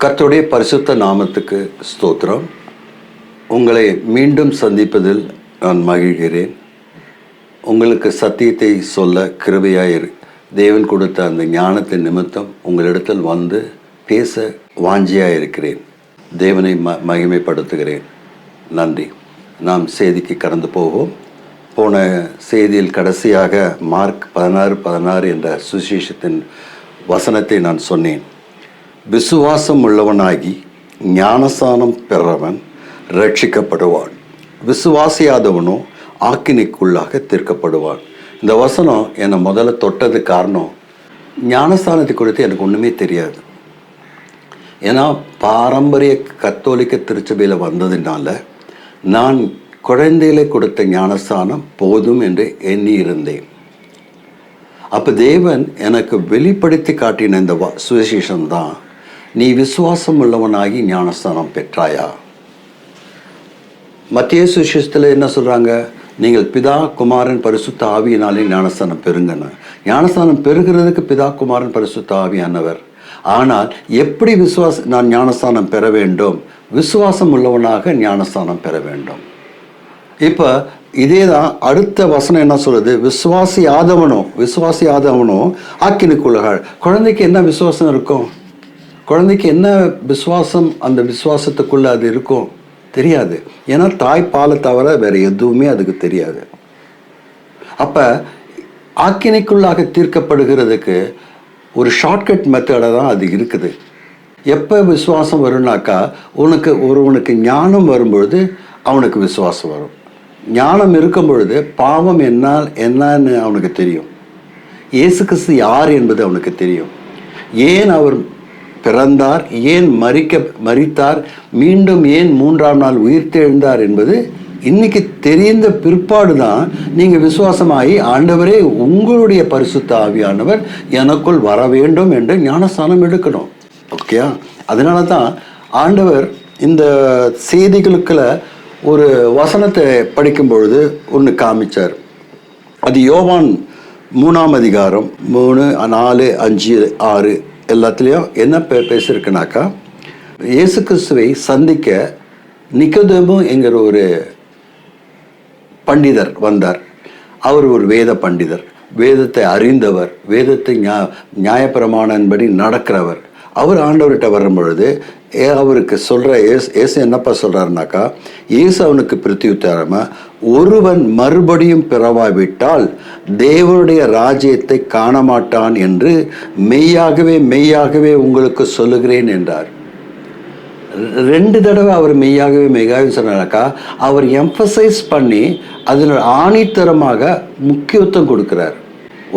கர்த்தருடைய பரிசுத்த நாமத்துக்கு ஸ்தோத்திரம். உங்களை மீண்டும் சந்திப்பதில் நான் மகிழ்கிறேன். உங்களுக்கு சத்தியத்தை சொல்ல கிருபையாயிரு தேவன் கொடுத்த அந்த ஞானத்தின் நிமித்தம் உங்களிடத்தில் வந்து பேச வாஞ்சியாயிருக்கிறேன். தேவனை மகிமைப்படுத்துகிறேன். நன்றி. நாம் செய்திக்கு கடந்து போவோம். போன செய்தியில் கடைசியாக மார்க் 16:16 என்ற சுவிசேஷத்தின் வசனத்தை நான் சொன்னேன். விசுவாசம் உள்ளவனாகி ஞானஸ்நானம் பெறவன் ரட்சிக்கப்படுவான், விசுவாசியாதவனோ ஆக்கினைக்குள்ளாக தீர்க்கப்படுவான். இந்த வசனம் என்னை முதல்ல தொட்டது காரணம், ஞானஸ்தானத்தை குறித்து எனக்கு ஒன்றுமே தெரியாது. ஏன்னா பாரம்பரிய கத்தோலிக்க திருச்சபையில் வந்ததுனால நான் குழந்தையிலே கொடுத்த ஞானஸ்தானம் போதும் என்று எண்ணி இருந்தேன். அப்போ தேவன் எனக்கு வெளிப்படுத்தி காட்டின இந்த சுவிசேஷம் தான், நீ விசுவாசம் உள்ளவனாகி ஞானஸ்தானம் பெற்றாயா. மத்திய சுவிசேஷத்தில் என்ன சொல்கிறாங்க? நீங்கள் பிதா குமாரன் பரிசுத்த ஆவியினாலே ஞானஸ்தானம் பெறுங்கன்னு. ஞானஸ்தானம் பெறுகிறதுக்கு பிதா குமாரன் பரிசுத்த ஆவியானவர். ஆனால் எப்படி நான் ஞானஸ்தானம் பெற வேண்டும்? விசுவாசம் உள்ளவனாக ஞானஸ்தானம் பெற வேண்டும். இப்போ இதே தான் அடுத்த வசனம் என்ன சொல்லுது? விசுவாசி ஆதவனோ ஆக்கினுக்குள்ளாக. குழந்தைக்கு என்ன விசுவாசம் இருக்கும்? குழந்தைக்கு என்ன விசுவாசம்? அந்த விசுவாசத்துக்குள்ளே அது இருக்கும் தெரியாது. ஏன்னா தாய்ப்பாலை தவிர வேறு எதுவுமே அதுக்கு தெரியாது. அப்போ ஆக்கினைக்குள்ளாக தீர்க்கப்படுகிறதுக்கு ஒரு ஷார்ட்கட் மெத்தடாக தான் அது இருக்குது. எப்போ விசுவாசம் வரும்னாக்கா, ஒருவனுக்கு ஞானம் வரும்பொழுது அவனுக்கு விசுவாசம் வரும். ஞானம் இருக்கும் பொழுது பாவம் என்னன்னு அவனுக்கு தெரியும். இயேசு கிறிஸ்து யார் என்பது அவனுக்கு தெரியும். ஏன் அவர் பிறந்தார், ஏன் மரித்தார், மீண்டும் ஏன் 3ஆம் நாள் உயிர்த்தெழுந்தார் என்பது இன்னைக்கு தெரிந்த பிற்பாடு தான் நீங்கள் விசுவாசமாகி, ஆண்டவரே உங்களுடைய பரிசுத்த ஆவியானவர் எனக்குள் வர வேண்டும் என்று ஞானஸ்தானம் எடுக்கணும். ஓகே, அதனால தான் ஆண்டவர் இந்த செய்திகளுக்குள்ள ஒரு வசனத்தை படிக்கும் பொழுது ஒன்று காமிச்சார். அது யோவான் 3ஆம் அதிகாரம் 3, 4, 5, 6 எல்லாத்துலேயும் என்ன பேசியிருக்குனாக்கா, இயேசு கிறிஸ்துவை சந்திக்க நிக்கோதேமு என்கிற ஒரு பண்டிதர் வந்தார். அவர் ஒரு வேத பண்டிதர், வேதத்தை அறிந்தவர், வேதத்தை நியாயப்பிரமாணன்படி நடக்கிறவர். அவர் ஆண்டவர்கிட்ட வரும் பொழுது அவருக்கு சொல்கிற ஏசு என்னப்பா சொல்கிறாருனாக்கா, ஏசு அவனுக்கு பிரத்யுத்தரமா, ஒருவன் மறுபடியும் பிறவாவிட்டால் தேவனுடைய ராஜ்யத்தை காண மாட்டான் என்று மெய்யாகவே உங்களுக்கு சொல்லுகிறேன் என்றார். 2 தடவை அவர் மெய்யாகவே சொன்னாக்கா, அவர் எம்பசைஸ் பண்ணி அதில் ஆணித்தரமாக முக்கியத்துவம் கொடுக்குறார்.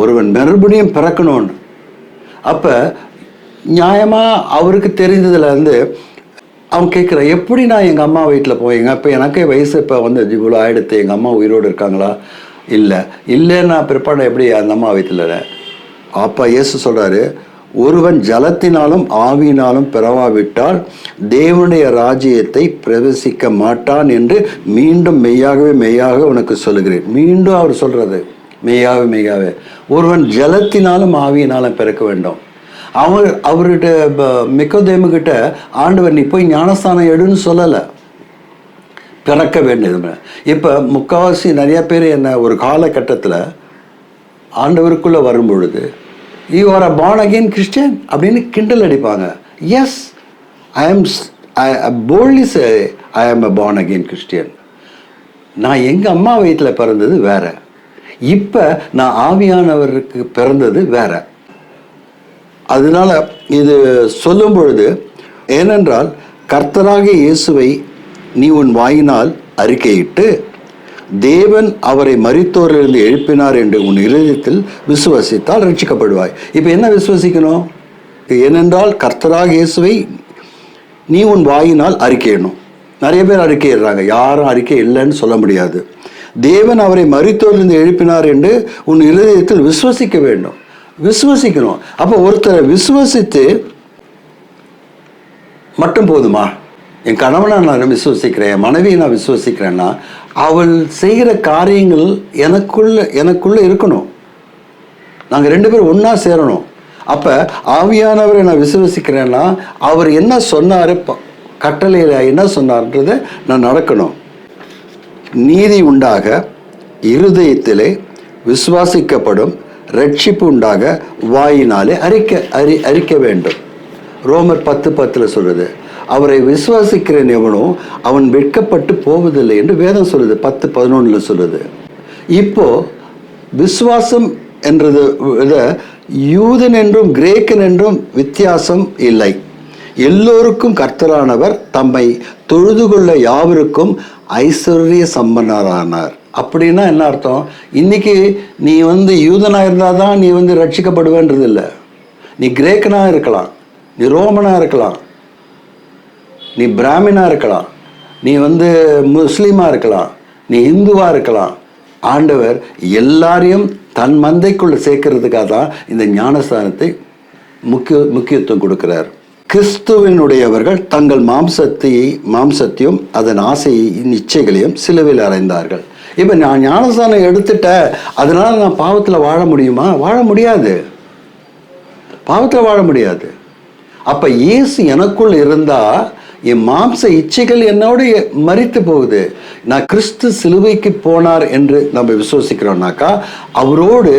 ஒருவன் மறுபடியும் பிறக்கணும்னு. அப்போ நியாயமாக அவருக்கு தெரிந்ததுலேருந்து அவன் கேட்குறான், எப்படி நான் எங்கள் அம்மா வீட்டில் போவேங்க? இப்போ எனக்கே வயசு இப்போ இவ்வளோ ஆகிடுத்து, எங்கள் அம்மா உயிரோடு இருக்காங்களா? இல்லைன்னா பிற்பாடு எப்படி அந்த அம்மா வீட்டில்? அப்போ இயேசு சொல்கிறாரு, ஒருவன் ஜலத்தினாலும் ஆவியினாலும் பிறவாவிட்டால் தேவனுடைய ராஜ்யத்தை பிரவேசிக்க மாட்டான் என்று மீண்டும் மெய்யாகவே உனக்கு சொல்லுகிறேன். மீண்டும் அவர் சொல்கிறது மெய்யாகவே ஒருவன் ஜலத்தினாலும் ஆவியினாலும் பிறக்க வேண்டும். அவர்கிட்ட நிக்கோதேமுகிட்ட ஆண்டவர் நீ போய் ஞானஸ்தானம் எடுன்னு சொல்லலை, பிறக்க வேண்டியது. இப்போ முக்கால்வாசி நிறைய பேர் என்ன ஒரு காலகட்டத்தில் ஆண்டவருக்குள்ளே வரும்பொழுது you are a born again Christian அப்படின்னு கிண்டல் அடிப்பாங்க. Yes, I boldly say I am a born again Christian. நான் எங்கள் அம்மா வயிற்றில் பிறந்தது வேற, இப்போ நான் ஆவியானவருக்கு பிறந்தது வேற. அதனால இது சொல்லும் பொழுது, ஏனென்றால் கர்த்தராகிய இயேசுவை நீ உன் வாயினால் அறிக்கையிட்டு தேவன் அவரை மரித்தோரிலிருந்து எழுப்பினார் என்று உன் இதயத்தில் விசுவாசித்தால் ரட்சிக்கப்படுவாய். இப்போ என்ன விசுவாசிக்கணும்? ஏனென்றால் கர்த்தராகிய இயேசுவை நீ உன் வாயினால் அறிக்கையிடணும். நிறைய பேர் அறிக்கையிடுறாங்க, யாரும் அறிக்கை இல்லைன்னு சொல்ல முடியாது. தேவன் அவரை மரித்தோரிலிருந்து எழுப்பினார் என்று உன் இதயத்தில் விசுவாசிக்க வேண்டும், விசுவாசிக்கணும். அப்போ ஒருத்தரை விசுவாசித்து மட்டும் போதுமா? என் கணவனை நான் விசுவாசிக்கிறேன், என் மனைவியை நான் விசுவாசிக்கிறேன்னா அவள் செய்கிற காரியங்கள் எனக்குள்ள இருக்கணும். நாங்கள் 2 பேரும் ஒன்றா சேரணும். அப்ப ஆவியானவரை நான் விசுவசிக்கிறேன்னா அவர் என்ன சொன்னாரு, கட்டளையில என்ன சொன்னார்ன்றதை நான் நடக்கணும். நீதி உண்டாக இருதயத்திலே விசுவாசிக்கப்படும், ரட்சிப்பு உண்டாக வாயினாலே அறிக்க வேண்டும். ரோமர் 10:10 சொல்றது. அவரை விசுவாசிக்கிறேன் எவனோ அவன் வெட்கப்பட்டு போவதில்லை என்று வேதம் சொல்லுது. 10:11 சொல்லுது. இப்போ விசுவாசம் என்றது யூதன் என்றும் கிரேக்கன் என்றும் வித்தியாசம் இல்லை. எல்லோருக்கும் கர்த்தரானவர் தம்மை தொழுது கொள்ள யாவருக்கும் ஐஸ்வர்ய சம்பன்னரானார். அப்படின்னா என்ன அர்த்தம்? இன்னைக்கு நீ யூதனா இருந்தாதான் நீ ரட்சிக்கப்படுவேன்றது இல்லை. நீ கிரேக்கனா இருக்கலாம், நீ ரோமனா இருக்கலாம், நீ பிராமினா இருக்கலாம், நீ முஸ்லீமா இருக்கலாம், நீ இந்துவா இருக்கலாம். ஆண்டவர் எல்லாரையும் தன் மந்தைக்குள்ள சேர்க்கறதுக்காக தான் இந்த ஞானஸ்தானத்தை முக்கியத்துவம் கொடுக்கிறார். கிறிஸ்துவனுடையவர்கள் தங்கள் மாம்சத்தையும் அதன் ஆசையின் இச்சைகளையும் சிலுவையில் அறைந்தார்கள். இப்போ நான் ஞானஸ்தானம் எடுத்துட்டேன், அதனால நான் பாவத்தில் வாழ முடியுமா? வாழ முடியாது, பாவத்தில் வாழ முடியாது. அப்போ இயேசு எனக்குள் இருந்தா என் மாம்ச இச்சைகள் என்னோடு மரித்து போகுது. நான் கிறிஸ்து சிலுவைக்கு போனார் என்று நம்ம விசுவசிக்கிறோம்னாக்கா, அவரோடு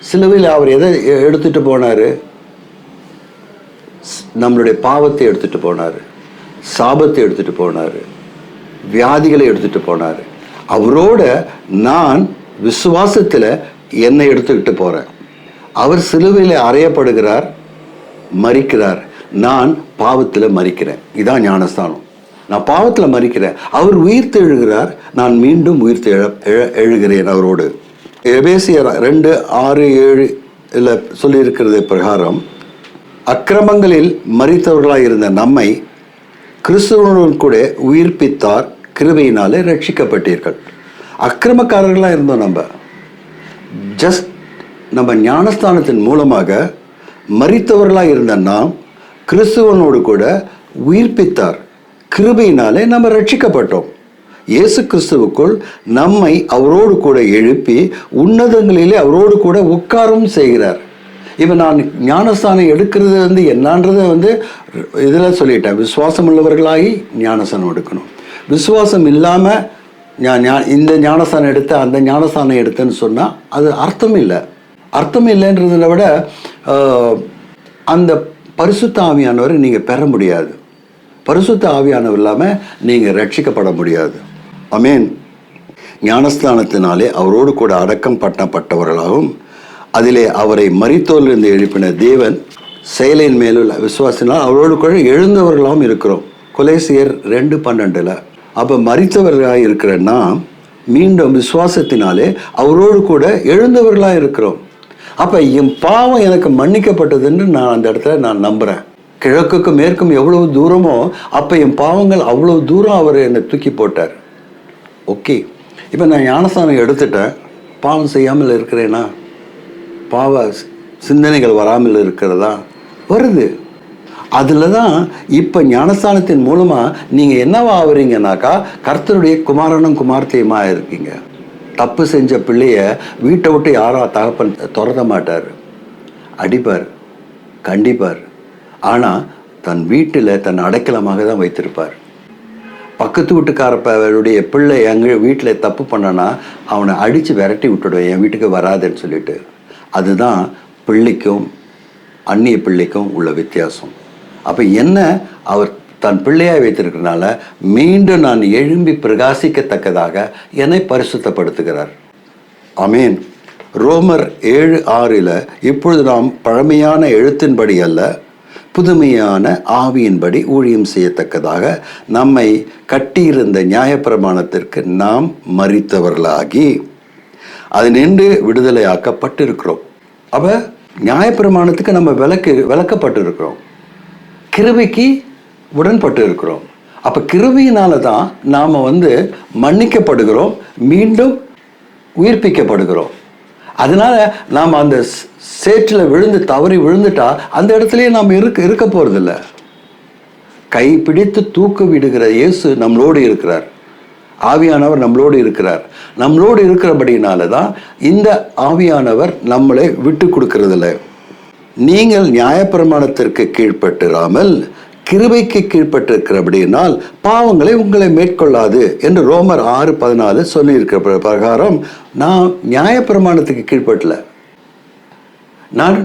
சிலுவையில் அவர் எதை எடுத்துட்டு போனாரு? நம்மளுடைய பாவத்தை எடுத்துட்டு போனார், சாபத்தை எடுத்துட்டு போனார், வியாதிகளை எடுத்துட்டு போனார். அவரோட நான் விசுவாசத்தில் என்னை எடுத்துக்கிட்டு போறேன். அவர் சிலுவையில் அறையப்படுகிறார், மரிக்கிறார், நான் பாவத்தில் மரிக்கிறேன். இதான் ஞானஸ்தானம். நான் பாவத்தில் மரிக்கிறேன், அவர் உயிர்த்து எழுகிறார், நான் மீண்டும் உயிர்த்து எழுகிறேன் அவரோடு. எபேசியர் 2:6-7 சொல்லியிருக்கிறது பிரகாரம், அக்கிரமங்களில் மரித்தவர்களாக இருந்த நம்மை கிறிஸ்துவனுடன் கூட உயிர்ப்பித்தார், கிருபையினாலே ரட்சிக்கப்பட்டீர்கள். அக்கிரமக்காரர்களாக இருந்தோம் நம்ம ஞானஸ்தானத்தின் மூலமாக மரித்தவர்களாக இருந்த நாம் கிறிஸ்துவனோடு கூட உயிர்ப்பித்தார், கிருபையினாலே நம்ம ரட்சிக்கப்பட்டோம். இயேசு கிறிஸ்துவுக்குள் நம்மை அவரோடு கூட எழுப்பி உன்னதங்களிலே அவரோடு கூட உட்காரும் செய்கிறார். இப்போ நான் ஞானஸ்தானம் எடுக்கிறது என்னன்றதை இதில் சொல்லிட்டேன். விசுவாசம் உள்ளவர்களாகி ஞானஸ்தானம் எடுக்கணும். விசுவாசம் இல்லாமல் இந்த ஞானஸ்தானம் எடுத்த அந்த ஞானஸ்தானம் எடுத்தேன்னு சொன்னால் அது அர்த்தம் இல்லை. அர்த்தம் இல்லைன்றதை விட அந்த பரிசுத்த ஆவியானவரை நீங்கள் பெற முடியாது. பரிசுத்த ஆவியானவர் இல்லாமல் நீங்கள் ரட்சிக்கப்பட முடியாது. ஆமென். ஞானஸ்தானத்தினாலே அவரோடு கூட அடக்கம் பண்ணப்பட்டவர்களாகவும் அதிலே அவரை மரித்தோரிலிருந்து எழுப்பின தேவன் செயலின் மேலுள்ள விசுவாசினால் அவரோடு கூட எழுந்தவர்களாகவும் இருக்கிறோம். கொலேசியர் 2:12. அப்போ மரித்தவர்களாக இருக்கிற நாம் மீண்டும் விசுவாசத்தினாலே அவரோடு கூட எழுந்தவர்களாக இருக்கிறோம். அப்போ என் பாவம் எனக்கு மன்னிக்கப்பட்டதுன்னு நான் அந்த இடத்துல நான் நம்புகிறேன். கிழக்குக்கும் மேற்கும் எவ்வளவு தூரமோ அப்போ என் பாவங்கள் அவ்வளவு தூரம் அவர் என்னை தூக்கி போட்டார். ஓகே, இப்போ நான் ஞானஸ்தானம் எடுத்துட்டேன், பாவம் செய்யாமல் இருக்கிறேனா? பாவ சிந்தனைகள் வராமல் இருக்கிறதா? வருது. அதில் தான் இப்போ ஞானஸ்தானத்தின் மூலமாக நீங்கள் என்னவா ஆகுறீங்கன்னாக்கா, கர்த்தருடைய குமாரனும் குமார்த்தியுமாக இருக்கீங்க. தப்பு செஞ்ச பிள்ளைய வீட்டை விட்டு யாரோ தகப்பன் துரத்த மாட்டார், அடிப்பார், கண்டிப்பார். ஆனால் தன் வீட்டில் தன் அடைக்கலமாக தான் வைத்திருப்பார். பக்கத்து வீட்டுக்காரப்பவருடைய பிள்ளை எங்கள் வீட்டில் தப்பு பண்ணனா அவனை அடித்து விரட்டி விட்டுடுவேன், என் வீட்டுக்கு வராதுன்னு சொல்லிட்டு. அதுதான் பிள்ளைக்கும் அந்நிய பிள்ளைக்கும் உள்ள வித்தியாசம். அப்போ என்ன, அவர் தன் பிள்ளையாய் வைத்திருக்கிறதுனால மீண்டும் நான் எழும்பி பிரகாசிக்கத்தக்கதாக என்னை பரிசுத்தப்படுத்துகிறார். ஆமேன். ரோமர் 7:6 இப்பொழுது நாம் பழமையான எழுத்தின்படி அல்ல, புதுமையான ஆவியின்படி ஊழியம் செய்யத்தக்கதாக நம்மை கட்டியிருந்த நியாயப்பிரமாணத்திற்கு நாம் மரித்தவர்களாகி அது நின்று விடுதலையாக்கப்பட்டிருக்கிறோம். அப்போ நியாயப்பிரமாணத்துக்கு நம்ம விலக்கப்பட்டு இருக்கிறோம், கிருபைக்கு உடன்பட்டு இருக்கிறோம். அப்போ கிருபையினால தான் நாம் மன்னிக்கப்படுகிறோம், மீண்டும் உயிர்ப்பிக்கப்படுகிறோம். அதனால நாம் அந்த சேற்றில் விழுந்து தவறி விழுந்துட்டா அந்த இடத்துலயே நாம் இருக்க போறதில்லை. கை பிடித்து தூக்கு விடுகிற இயேசு நம்மளோடு இருக்கிறார், ஆவியானவர் நம்மளோடு இருக்கிறார். நம்மளோடு இருக்கிறபடினால தான் இந்த ஆவியானவர் நம்மளை விட்டு கொடுக்கறதில்ல. நீங்கள் நியாயப்பிரமாணத்திற்கு கீழ்ப்பட்டிராமல் கிருபைக்கு கீழ்ப்பட்டிருக்கிறபடியினால் பாவங்களை உங்களை மேற்கொள்ளாது என்று ரோமர் 6:14 சொல்லியிருக்கிற பிரகாரம் நான் நியாயப்பிரமாணத்துக்கு கீழ்ப்பட்டல, நான்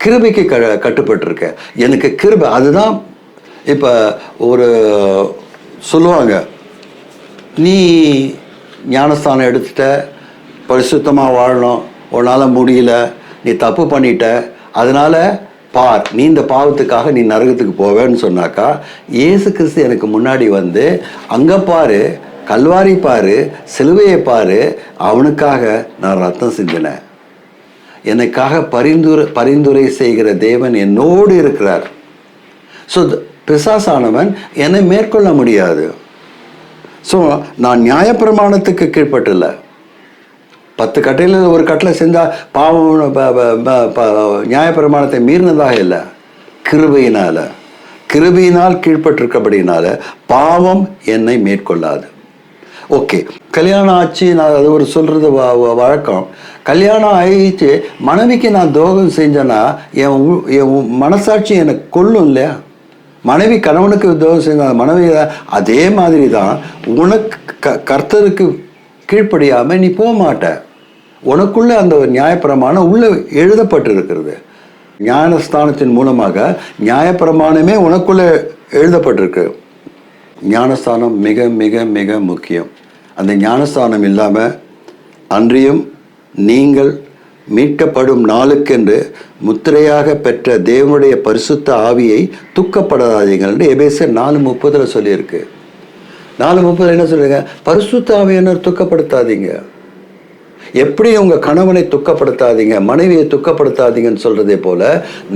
கிருபைக்கு கட்டுப்பட்டிருக்கேன். எனக்கு கிருபை அதுதான். இப்போ ஒரு சொல்லுவாங்க, நீ ஞானஸ்தானம் எடுத்துட்ட, பரிசுத்தமாக வாழணும், உன்னால் முடியல, நீ தப்பு பண்ணிட்ட, அதனால் பார் நீ இந்த பாவத்துக்காக நீ நரகத்துக்கு போவேன்னு சொன்னாக்கா, இயேசு கிறிஸ்து எனக்கு முன்னாடி வந்து அங்கே பாரு, கல்வாரி பாரு, சிலுவையை பாரு, அவனுக்காக நான் ரத்தம் சிந்தினேன், எனக்காக பரிந்துரை செய்கிற தேவன் என்னோடு இருக்கிறார். ஸோ பிசாசானவன் என்னை மேற்கொள்ள முடியாது. ஸோ நான் நியாயப்பிரமாணத்துக்கு கீழ்ப்பட்டில்ல. 10 கட்டளையில் ஒரு கட்டளை செஞ்சால் பாவம் நியாயப்பிரமாணத்தை மீறினதாக இல்லை, கிருபையினால் கீழ்ப்பட்டிருக்கபடினால பாவம் என்னை மேற்கொள்ளாது. ஓகே, கல்யாணம் ஆச்சு, நான் அது ஒரு சொல்கிறது வழக்கம். கல்யாணம் ஆயிடுச்சு, மனைவிக்கு நான் துரோகம் செஞ்சேன்னா என் மனசாட்சி எனக்கு கொல்லும் இல்லையா? மனைவி கணவனுக்கு துரோகம் செஞ்ச மனைவி அதே மாதிரி தான் உனக்கு கர்த்தருக்கு கீழ்ப்படியாமல் நீ போக மாட்ட. உனக்குள்ளே அந்த நியாயப்பிரமாணம் உள்ளே எழுதப்பட்டு இருக்கிறது. ஞானஸ்தானத்தின் மூலமாக நியாயப்பிரமாணமே உனக்குள்ளே எழுதப்பட்டிருக்கு. ஞானஸ்தானம் மிக மிக மிக முக்கியம். அந்த ஞானஸ்தானம் இல்லாமல் அன்றியும் நீங்கள் மீட்கப்படும் நாளுக்கென்று முத்திரையாக பெற்ற தேவனுடைய பரிசுத்த ஆவியை துக்கப்படாதீங்கள் என்று எபேசியர் 4:30 சொல்லியிருக்கு. 4:30 என்ன சொல்லுங்க? பரிசுத்த ஆவியினர் துக்கப்படுத்தாதீங்க. எப்படி உங்கள் கணவனை துக்கப்படுத்தாதீங்க, மனைவியை துக்கப்படுத்தாதீங்கன்னு சொல்கிறதே போல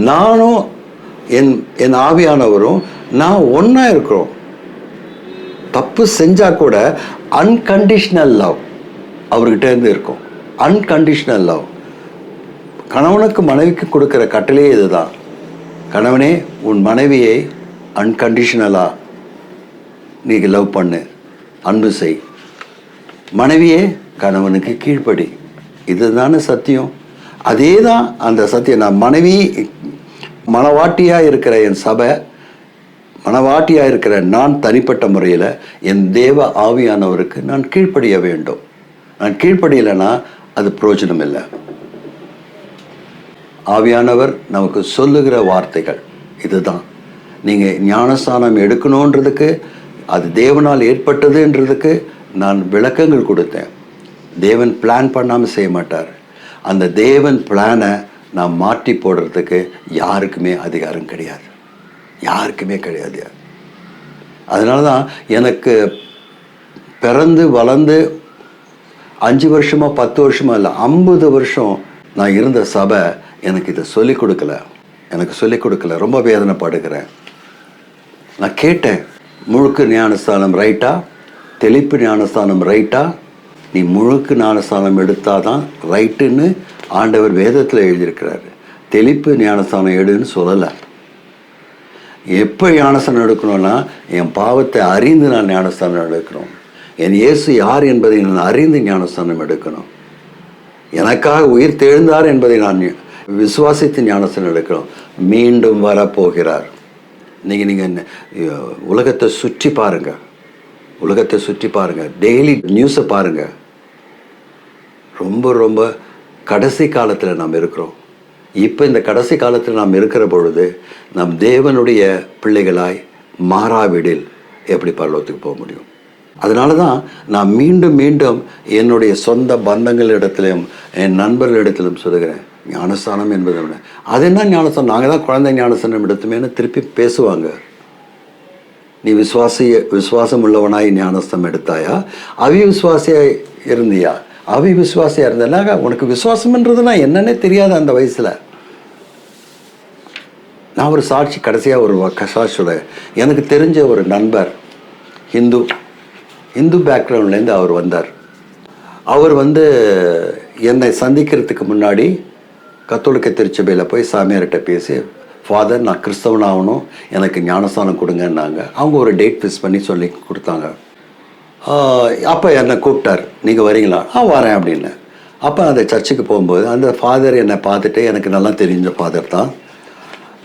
நானும் என் ஆவியானவரும் நான் ஒன்றா இருக்கிறோம். தப்பு செஞ்சால் கூட அன்கண்டிஷனல் லவ் அவர்கிட்ட இருந்து இருக்கும். அன்கண்டிஷனல் லவ் கணவனுக்கு மனைவிக்கு கொடுக்குற கட்டளையே இதுதான். கணவனே, உன் மனைவியை அன்கண்டிஷனலாக நீ லவ் பண்ணு, அன்பு செய். மனைவியே கணவனுக்கு கீழ்ப்படி. இதுதானே சத்தியம். அதே தான் அந்த சத்தியம். நான் மனைவி மனவாட்டியாக இருக்கிற என் சபை, மனவாட்டியாக இருக்கிற நான் தனிப்பட்ட முறையில் என் தேவ ஆவியானவருக்கு நான் கீழ்ப்படிய வேண்டும். நான் கீழ்ப்படியலைன்னா அது பிரயோஜனம் இல்லை. ஆவியானவர் நமக்கு சொல்லுகிற வார்த்தைகள் இதுதான். நீங்கள் ஞானஸ்தானம் எடுக்கணுன்றதுக்கு, அது தேவனால் ஏற்பட்டதுன்றதுக்கு நான் விளக்கங்கள் கொடுத்தேன். தேவன் பிளான் பண்ணாமல் செய்ய மாட்டார். அந்த தேவன் பிளானை நான் மாற்றி போடுறதுக்கு யாருக்குமே அதிகாரம் கிடையாது, யாருக்குமே கிடையாது. அதனால தான் எனக்கு பிறந்து வளர்ந்து 5 வருஷமா 10 வருஷமா இல்லை 50 வருஷம் நான் இருந்த சபை எனக்கு இதை சொல்லிக் கொடுக்கல. ரொம்ப வேதனைப்படுகிறேன். நான் கேட்டேன், முழுக்கு ஞானஸ்தானம் ரைட்டா, தெளிப்பு ஞானஸ்தானம் ரைட்டா? நீ முழுக்கு ஞானஸ்தானம் எடுத்தாதான் ரைட்டுன்னு ஆண்டவர் வேதத்தில் எழுதியிருக்கிறாரு. தெளிப்பு ஞானஸ்தானம் எடுன்னு சொல்லலை. எப்போ ஞானஸ்தானம் எடுக்கணும்னா, என் பாவத்தை அறிந்து நான் ஞானஸ்தானம் எடுக்கணும். என் இயேசு யார் என்பதை நான் அறிந்து ஞானஸ்தானம் எடுக்கணும். எனக்காக உயிர் தெழுந்தார் என்பதை நான் விசுவாசித்து ஞானஸ்தானம் எடுக்கணும். மீண்டும் வரப்போகிறார். நீங்கள் உலகத்தை சுற்றி பாருங்கள், டெய்லி நியூஸை பாருங்கள். ரொம்ப ரொம்ப கடைசி காலத்தில் நாம் இருக்கிறோம். இப்போ இந்த கடைசி காலத்தில் நாம் இருக்கிற பொழுது நம் தேவனுடைய பிள்ளைகளாய் மாறாவிடில் எப்படி பரலோகத்துக்கு போக முடியும்? அதனால தான் நான் மீண்டும் மீண்டும் என்னுடைய சொந்த பந்தங்களிடத்திலும் என் நண்பர்களிடத்திலும் சொல்லுகிறேன், ஞானஸ்தானம் என்பதை விட அது என்ன ஞானஸ்தானம், நாங்கள் தான் குழந்தை ஞானஸ்தானம் எடுத்துமேன்னு திருப்பி பேசுவாங்க. நீ விசுவாசம் உள்ளவனாய் ஞானஸ்தானம் எடுத்தாயா? அவிவிசுவாசியாக இருந்தியா? அவிவிசுவாசியாக இருந்தேன்னா உனக்கு விசுவாசம்ன்றதுனா என்னன்னே தெரியாது அந்த வயசில். நான் ஒரு சாட்சி, கடைசியாக ஒரு சாட்சியோட எனக்கு தெரிஞ்ச ஒரு நண்பர் இந்து பேக்ரவுண்ட்லேருந்து அவர் வந்தார். அவர் என்னை சந்திக்கிறதுக்கு முன்னாடி கத்தோலிக்க திருச்சபையில் போய் சாமியார்கிட்ட பேசி, ஃபாதர் நான் கிறிஸ்தவனாகணும், எனக்கு ஞானஸ்தானம் கொடுங்கன்னாங்க. அவங்க ஒரு டேட் ஃபிக்ஸ் பண்ணி சொல்லி கொடுத்தாங்க. அப்போ என்னை கூப்பிட்டார், நீங்கள் வரீங்களா? வரேன் அப்படின்னு. அப்போ அந்த சர்ச்சுக்கு போகும்போது அந்த ஃபாதர் என்னை பார்த்துட்டு, எனக்கு நல்லா தெரிஞ்ச ஃபாதர் தான்.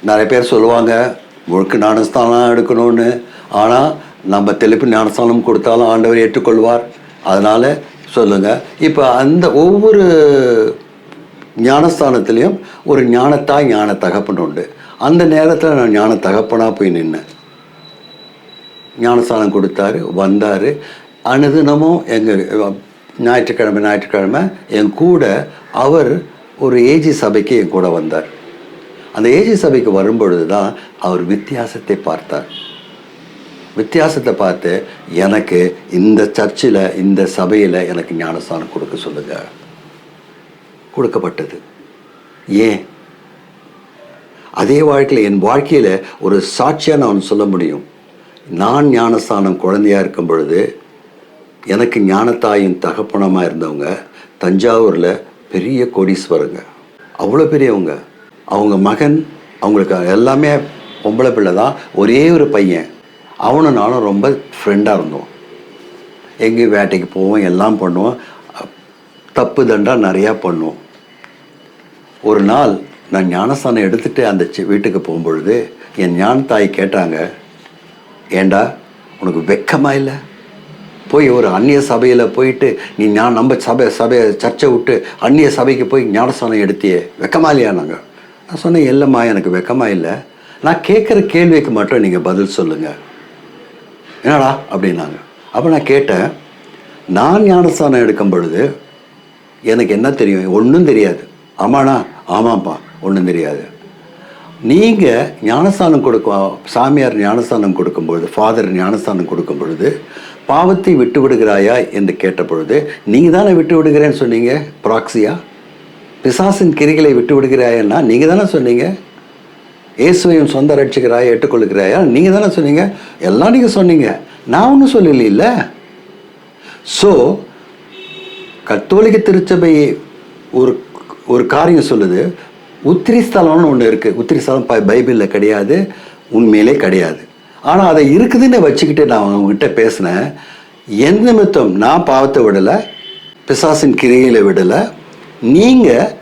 நிறைய பேர் சொல்லுவாங்க முழுக்க ஞானஸ்தானம் எடுக்கணும்னு. ஆனால் நம்ம தெளிப்பு ஞானஸ்தானம் கொடுத்தாலும் ஆண்டவர் ஏற்றுக்கொள்வார். அதனால் சொல்லுங்கள். இப்போ அந்த ஒவ்வொரு ஞானஸ்தானத்துலேயும் ஒரு ஞானத்தாய் ஞான தகப்பன் உண்டு. அந்த நேரத்தில் நான் ஞான தகப்பனாக போய் நின்னேன். ஞானஸ்தானம் கொடுத்தாரு, வந்தார். அனுதினமும் எங்கள் ஞாயிற்றுக்கிழமை என் கூட அவர் ஒரு ஏஜி சபைக்கு என் கூட வந்தார். அந்த ஏஜி சபைக்கு வரும்பொழுது தான் அவர் வித்தியாசத்தை பார்த்தார். வித்தியாசத்தை பார்த்து எனக்கு இந்த சர்ச்சில் இந்த சபையில் எனக்கு ஞானஸ்தானம் கொடுக்க சொல்லுங்க. கொடுக்கப்பட்டது. ஏன்? அதே வாழ்க்கையில் என் வாழ்க்கையில் ஒரு சாட்சியாக நான் சொல்ல முடியும். நான் ஞானஸ்தானம் குழந்தையாக இருக்கும் பொழுது எனக்கு ஞானத்தாயின் தகப்பனமாக இருந்தவங்க தஞ்சாவூரில் பெரிய கோடீஸ்வரங்க, அவ்வளோ பெரியவங்க. அவங்க மகன், அவங்களுக்கு எல்லாமே பொம்பளை பிள்ளை தான், ஒரே ஒரு பையன். அவனும் நானும் ரொம்ப ஃப்ரெண்டாக இருந்தோம். எங்கேயும் வேட்டைக்கு போவோம், எல்லாம் பண்ணுவோம், தப்பு தண்டா நிறையா பண்ணுவோம். ஒரு நாள் நான் ஞானஸ்தானம் எடுத்துகிட்டு அந்த வீட்டுக்கு போகும்பொழுது என் ஞானத்தாய் கேட்டாங்க, ஏண்டா உனக்கு வெக்கமா இல்லை? போய் ஒரு அந்நிய சபையில் போயிட்டு நீ நம்ம சபையை சர்ச்சை விட்டு அந்நிய சபைக்கு போய் ஞானஸ்தானம் எடுத்தியே, வெக்கமா இல்லையா? நான் சொன்னேன், இல்லைம்மா எனக்கு வெக்கமா இல்லை, நான் கேட்குற கேள்விக்கு மட்டும் நீங்கள் பதில் சொல்லுங்கள். என்னடா அப்படின்னாங்க. அப்போ நான் கேட்டேன், நான் ஞானஸ்தானம் எடுக்கும் பொழுது எனக்கு என்ன தெரியும்? ஒன்றும் தெரியாது. ஆமாண்ணா? ஆமாப்பா, ஒன்றும் தெரியாது. நீங்கள் ஞானஸ்தானம் சாமியார் ஞானஸ்தானம் கொடுக்கும் பொழுது, ஃபாதர் ஞானஸ்தானம் கொடுக்கும் பொழுது பாவத்தை விட்டு விடுகிறாயா என்று கேட்ட பொழுது நீங்கள் தானே விட்டு விடுகிறேன்னு சொன்னீங்க. ப்ராக்சியா பிசாசின் கிரிகளை விட்டு விடுகிறாயன்னா நீங்கள் தானே சொன்னீங்க. இயேசுவையும் சொந்த ரட்சிகராய ஏற்றுக்கொள்ளுகிறாயா நீங்கள் தானே சொன்னீங்க. எல்லாம் நீங்கள் சொன்னீங்க, நான் ஒன்றும் சொல்லல. ஸோ கத்தோலிக்க திருச்சபை ஒரு காரியம் சொல்லுது, உத்திரி ஸ்தலம்னு ஒன்று இருக்குது. உத்திரி ஸ்தலம் பைபிளில் கிடையாது, உண்மையிலே கிடையாது. ஆனால் அதை இருக்குதுன்னு வச்சுக்கிட்டு நான் அவங்ககிட்ட பேசினேன். எந்த நிமித்தம் நான் பாவத்தை விடலை, பிசாசின் கிரிகளை விடலை. நீங்கள்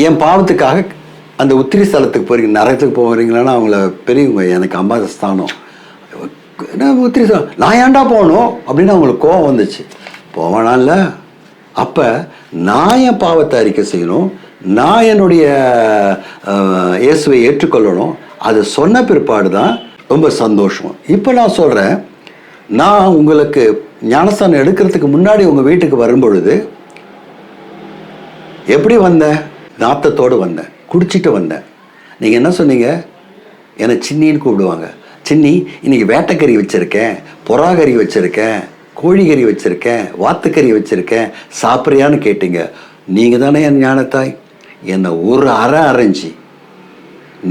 என் பாவத்துக்காக அந்த உத்திரி ஸ்தலத்துக்கு போகிறீங்க, நரகத்துக்கு போகிறீங்களான்னு அவங்கள பெரியவங்க, எனக்கு அம்மா ஸ்தானம், உத்திரி ஸ்தலம் நான் ஏன்டா போகணும் அப்படின்னு அவங்களுக்கு கோவம் வந்துச்சு. போவானால அப்போ நான் என் பாவத்தை அறிக்கை செய்யணும், நான் என்னுடைய இயேசுவை ஏற்றுக்கொள்ளணும். அது சொன்ன பிற்பாடு தான் ரொம்ப சந்தோஷம். இப்போ நான் சொல்கிறேன், நான் உங்களுக்கு ஞானஸ்தானம் எடுக்கிறதுக்கு முன்னாடி உங்கள் வீட்டுக்கு வரும்பொழுது எப்படி வந்தேன்? நாத்தத்தோடு வந்தேன், குடிச்சிட்டு வந்தேன். நீங்கள் என்ன சொன்னீங்க? என்னை சின்னின்னு கூப்பிடுவாங்க. சின்னி, இன்னைக்கு வேட்டைக்கறி வச்சுருக்கேன், புறாக்கறி வச்சுருக்கேன், கோழிக்கறி வச்சுருக்கேன், வாத்துக்கறி வச்சுருக்கேன், சாப்பிட்றியான்னு கேட்டீங்க. நீங்கள் தானே என் ஞானத்தாய். என்னை ஒரு அரைஞ்சி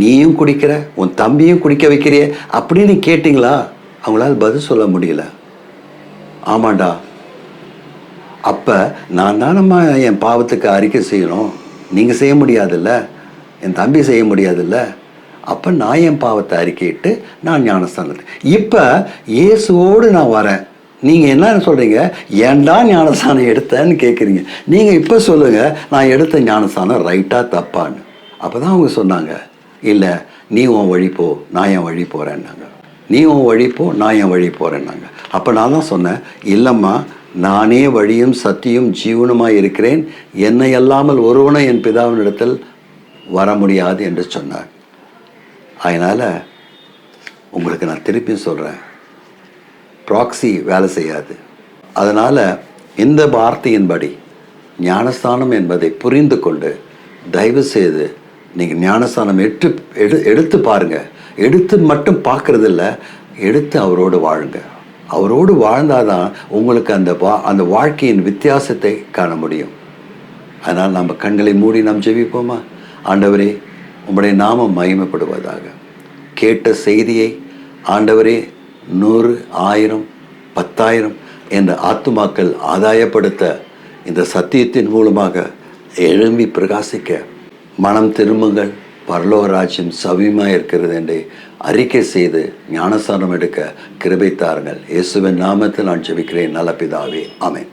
நீயும் குடிக்கிற, உன் தம்பியும் குடிக்க வைக்கிறிய அப்படின்னு கேட்டிங்களா? அவங்களால பதில் சொல்ல முடியல. ஆமாண்டா. அப்போ நான் தானம்மா என் பாவத்துக்கு அறிக்கை செய்யணும், நீங்கள் செய்ய முடியாதுல்ல, என் தம்பி செய்ய முடியாதுல்ல. அப்போ நான் என் பாவத்தை அறிக்கையிட்டு நான் ஞானஸ்தானத்தை, இப்போ இயேசுவோடு நான் வரேன். நீங்கள் என்ன சொல்கிறீங்க? ஏன்டா ஞானஸ்தானம் எடுத்தேன்னு கேட்குறீங்க. நீங்கள் இப்போ சொல்லுங்கள், நான் எடுத்த ஞானஸ்தானம் ரைட்டாக தப்பான்னு. அப்போ தான் அவங்க சொன்னாங்க, இல்லை நீ உன் வழி போ, நான் என் வழி போகிறேன்னாங்க. நீ உன் வழி போ, நான் என் வழி போகிறேன்னாங்க. அப்போ நான் தான் சொன்னேன், இல்லைம்மா, நானே வழியும் சத்தியும் ஜீவனுமாய் இருக்கிறேன், என்னை அல்லாமல் ஒருவனும் என் பிதாவினிடத்தில் வர முடியாது என்று சொன்னார். அதனால் உங்களுக்கு நான் திருப்பியும் சொல்கிறேன், ப்ராக்சி வேலை செய்யாது. அதனால் இந்த வார்த்தையின்படி ஞானஸ்தானம் என்பதை புரிந்து கொண்டு தயவு செய்து நீங்கள் ஞானஸ்தானம் எடுத்து பாருங்கள். எடுத்து மட்டும் பார்க்குறதில்ல, எடுத்து அவரோடு வாழுங்க. அவரோடு வாழ்ந்தாதான் உங்களுக்கு அந்த வாழ்க்கையின் வித்தியாசத்தை காண முடியும். அதனால் நம்ம கண்களை மூடி நாம் ஜெபிப்போமா? ஆண்டவரே, உம்முடைய நாமம் மகிமைப்படுவதாக. கேட்ட செய்தியை ஆண்டவரே 100, 1000, 10,000 என்ற ஆத்துமாக்கள் ஆதாயப்படுத்த இந்த சத்தியத்தின் மூலமாக எழும்பி பிரகாசிக்க மனம் திரும்புங்கள், பரலோக ராஜ்யம் சமீபமாக இருக்கிறது என்று அறிக்கை செய்து ஞானஸ்தானம் எடுக்க கிருபை தாருங்கள். இயேசுவின் நாமத்தில் நான் ஜெபிக்கிறேன் நல்ல பிதாவே, ஆமென்.